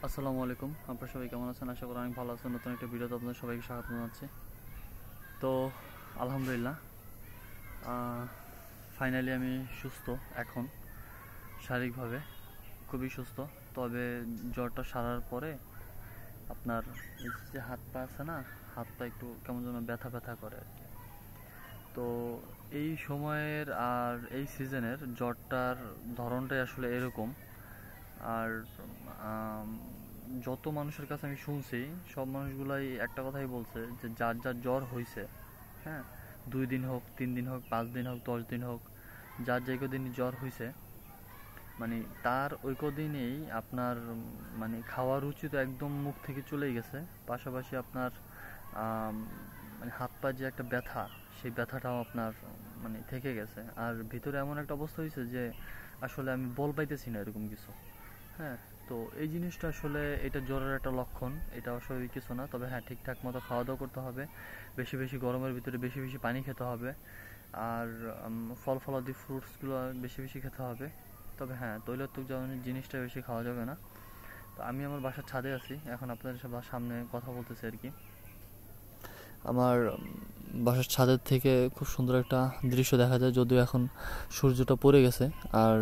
আসসালামু আলাইকুম। আপনারা সবাই কেমন আছেন? আশা করি অনেক ভালো আছেন। নতুন একটা ভিডিওতে আপনাদের সবাইকে স্বাগত জানাচ্ছি। তো আলহামদুলিল্লাহ, ফাইনালি আমি সুস্থ এখন, শারীরিকভাবে খুবই সুস্থ। তবে জ্বরটা সারার পরে আপনার এই যে হাত পা আছে না, হাত পা একটু কেমন যেন ব্যথা ব্যথা করে আর কি। তো এই সময়ের আর এই সিজনের জ্বরটার ধরনটাই আসলে এরকম। আর আম, যত মানুষের কাছে আমি শুনছি, সব মানুষগুলাই একটা কথাই বলছে যে যার যার জ্বর হয়েছে, হ্যাঁ, 2 দিন হোক, 3 দিন হোক, 5 দিন হোক, 10 দিন হোক, যার যে কদিন জ্বর হয়েছে, মানে তার ওই কদিনেই আপনার মানে খাওয়ার রুচি তো একদম মুখ থেকে চলেই গেছে। পাশাপাশি আপনার আম, মানে হাত পা যে একটা ব্যথা, সেই ব্যথাটাও আপনার মানে থেকে গেছে। আর ভিতরে এমন একটা অবস্থা হয়েছে যে আসলে আমি বল পাইতেছি না, এরকম কিছু। হ্যাঁ, তো এই জিনিসটা আসলে এটা জ্বরের একটা লক্ষণ। এটা অস্বাভাবিক কিছু না। তবে হ্যাঁ, ঠিকঠাক মতো খাওয়া দাওয়া করতে হবে, বেশি বেশি গরমের ভিতরে বেশি বেশি পানি খেতে হবে, আর ফল ফলাদি ফ্রুটসগুলো বেশি বেশি খেতে হবে। তবে হ্যাঁ, তৈলাক্ত জিনিসটা বেশি খাওয়া যাবে না। তো আমি আমার বাসার ছাদে আছি এখন, আপনাদের সামনে কথা বলতেছি আর কি। আমার বাসার ছাদের থেকে খুব সুন্দর একটা দৃশ্য দেখা যায়, যদিও এখন সূর্যটা পড়ে গেছে। আর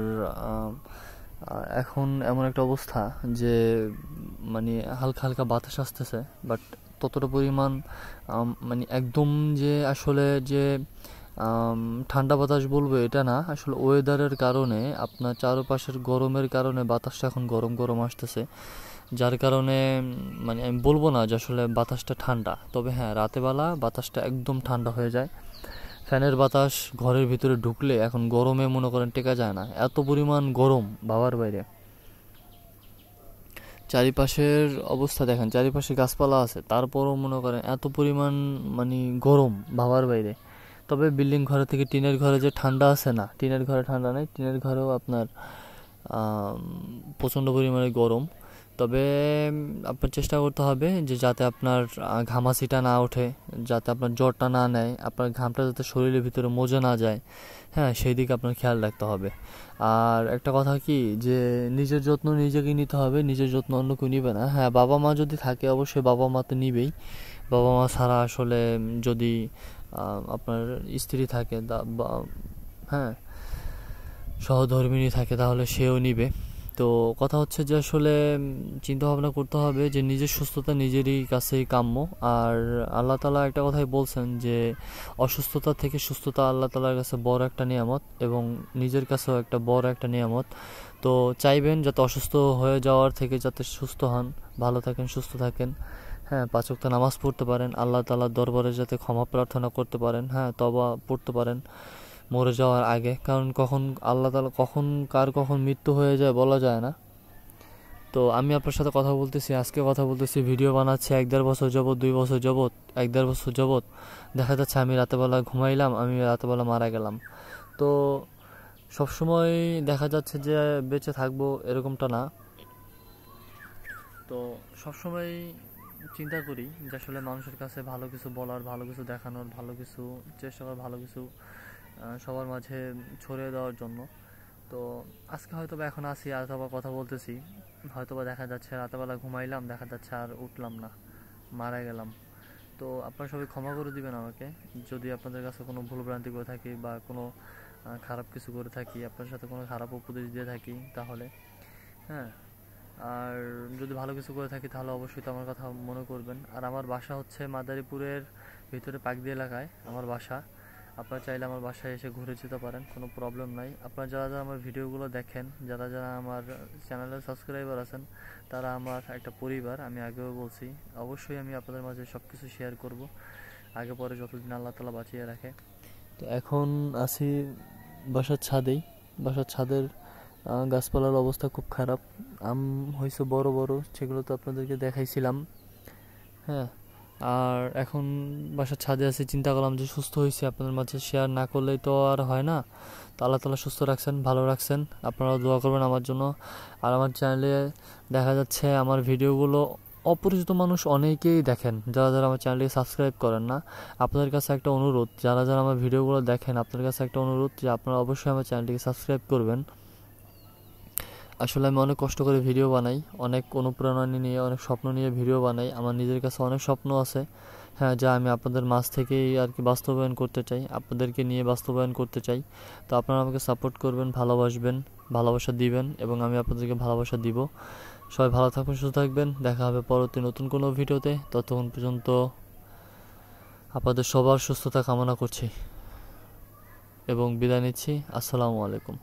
এখন এমন একটা অবস্থা যে মানে হালকা হালকা বাতাস আসতেছে, বাট ততটা পরিমাণ মানে একদম যে আসলে যে ঠান্ডা বাতাস বলবো এটা না। আসলে ওয়েদারের কারণে, আপনার চারপাশের গরমের কারণে বাতাসটা এখন গরম গরম আসতেছে, যার কারণে মানে আমি বলবো না যে আসলে বাতাসটা ঠান্ডা। তবে হ্যাঁ, রাতেবেলা বাতাসটা একদম ঠান্ডা হয়ে যায়। ফ্যানের বাতাস ঘরের ভিতরে ঢুকলে এখন গরমে মনে করেন টেকা যায় না, এত পরিমাণ গরম বাবার বাইরে। চারিপাশের অবস্থা দেখেন, চারিপাশে গাছপালা আছে, তারপরও মনে করেন এত পরিমাণ মানে গরম বাবার বাইরে। তবে বিল্ডিং ঘরে থেকে টিনের ঘরে যে ঠান্ডা আছে, না, টিনের ঘরে ঠান্ডা নেই, টিনের ঘরেও আপনার প্রচণ্ড পরিমাণে গরম। তবে আপনার চেষ্টা করতে হবে যে যাতে আপনার ঘামাচিটা না ওঠে, যাতে আপনার জ্বরটা না নেয়, আপনার ঘামটা যাতে শরীরের ভিতরে মজে না যায়। হ্যাঁ, সেই দিকে আপনার খেয়াল রাখতে হবে। আর একটা কথা কি, যে নিজের যত্ন নিজেকেই নিতে হবে, নিজের যত্ন অন্য কেউ নিবে না। হ্যাঁ, বাবা মা যদি থাকে অবশ্যই বাবা মা তো নিবেই। বাবা মা ছাড়া আসলে যদি আপনার স্ত্রী থাকে, হ্যাঁ, সহধর্মিণী থাকে, তাহলে সেও নিবে। তো কথা হচ্ছে যে আসলে চিন্তা ভাবনা করতে হবে যে নিজের সুস্থতা নিজেরই কাছেই কাম্য। আর আল্লাহ তাআলা একটা কথাই বলছেন যে অসুস্থতা থেকে সুস্থতা আল্লাহ তাআলার কাছে বড় একটা নিয়ামত, এবং নিজের কাছেও একটা বড় একটা নিয়ামত। তো চাইবেন যাতে অসুস্থ হয়ে যাওয়ার থেকে যাতে সুস্থ হন, ভালো থাকেন, সুস্থ থাকেন। হ্যাঁ, 5 ওয়াক্ত নামাজ পড়তে পারেন, আল্লাহ তাআলার দরবারে যাতে ক্ষমা প্রার্থনা করতে পারেন, হ্যাঁ, তওবা পড়তে পারেন মরে যাওয়ার আগে। কারণ কখন আল্লাহ তাআলা কখন মৃত্যু হয়ে যায় বলা যায় না। তো আমি আপনার সাথে কথা বলতেছি, আজকে কথা বলতেছি, ভিডিও বানাচ্ছি 1-1.5 বছর যাবত, 2 বছর যাবত, 1-1.5 বছর যাবত। দেখা যাচ্ছে আমি রাতেবেলা ঘুমাইলাম, আমি রাতেবেলা মারা গেলাম। তো সবসময় দেখা যাচ্ছে যে বেঁচে থাকবো এরকমটা না। তো সবসময় চিন্তা করি যে আসলে মানুষের কাছে ভালো কিছু বলার, ভালো কিছু দেখানোর, ভালো কিছু চেষ্টা করার, ভালো কিছু সবার মাঝে ছড়িয়ে দেওয়ার জন্য। তো আজকে হয়তো বা এখন আসি, অথবা কথা বলতেছি, হয়তো বা দেখা যাচ্ছে রাতেবেলা ঘুমাইলাম, দেখা যাচ্ছে আর উঠলাম না, মারা গেলাম। তো আপনারা সবাই ক্ষমা করে দিবেন আমাকে যদি আপনাদের কাছে কোনো ভুলভ্রান্তি করে থাকি, বা কোনো খারাপ কিছু করে থাকি, আপনার সাথে কোনো খারাপ উপদেশ দিয়ে থাকি তাহলে। হ্যাঁ, আর যদি ভালো কিছু করে থাকি তাহলে অবশ্যই তো আমার কথা মনে করবেন। আর আমার বাসা হচ্ছে মাদারীপুরের ভিতরে পাকদি এলাকায় আমার বাসা। আপনারা চাইলে আমার বাসায় এসে ঘুরে যেতে পারেন, কোনো প্রবলেম নাই। আপনারা যারা যারা আমার ভিডিওগুলো দেখেন, যারা যারা আমার চ্যানেলের সাবস্ক্রাইবার আছেন, তারা আমার একটা পরিবার। আমি আগেও বলছি, অবশ্যই আমি আপনাদের মাঝে সব কিছু শেয়ার করব, আগে পরে যতদিন আল্লাহ তাআলা বাঁচিয়ে রাখে। তো এখন আছি বাসার ছাদেই। বাসার ছাদের গাছপালার অবস্থা খুব খারাপ। আম হয়েছে বড় বড়, সেগুলো তো আপনাদেরকে দেখাইছিলাম। হ্যাঁ, আর এখন বাসার ছাদে আছি, চিন্তা করলাম যে সুস্থ হয়েছে, আপনাদের মাঝে শেয়ার না করলেই তো আর হয় না। তো আল্লাহ তাআলা সুস্থ রাখছেন, ভালো রাখছেন, আপনারাও দোয়া করবেন আমার জন্য। আর আমার চ্যানেলে দেখা যাচ্ছে আমার ভিডিওগুলো অপরিচিত মানুষ অনেকেই দেখেন, যারা যারা আমার চ্যানেলটিকে সাবস্ক্রাইব করেন না। আপনাদের কাছে একটা অনুরোধ, যারা যারা আমার ভিডিওগুলো দেখেন, আপনাদের কাছে একটা অনুরোধ যে আপনারা অবশ্যই আমার চ্যানেলটিকে সাবস্ক্রাইব করবেন। আসলে আমি অনেক কষ্ট করে ভিডিও বানাই, অনেক অনুপ্রেরণা নিয়ে, অনেক স্বপ্ন নিয়ে ভিডিও বানাই। আমার নিজের কাছে অনেক স্বপ্ন আছে, হ্যাঁ, যা আমি আপনাদের মাঝ থেকেই আর কি বাস্তবায়ন করতে চাই, আপনাদেরকে নিয়ে বাস্তবায়ন করতে চাই। তো আপনারা আমাকে সাপোর্ট করবেন, ভালোবাসবেন, ভালোবাসা দিবেন এবং আমি আপনাদেরকে ভালোবাসা দিব। সবাই ভালো থাকবেন, সুস্থ থাকবেন। দেখা হবে পরবর্তী নতুন কোনো ভিডিওতে। ততক্ষণ পর্যন্ত আপনাদের সবার সুস্থতা কামনা করছি এবং বিদায় নিচ্ছি। আসসালামু আলাইকুম।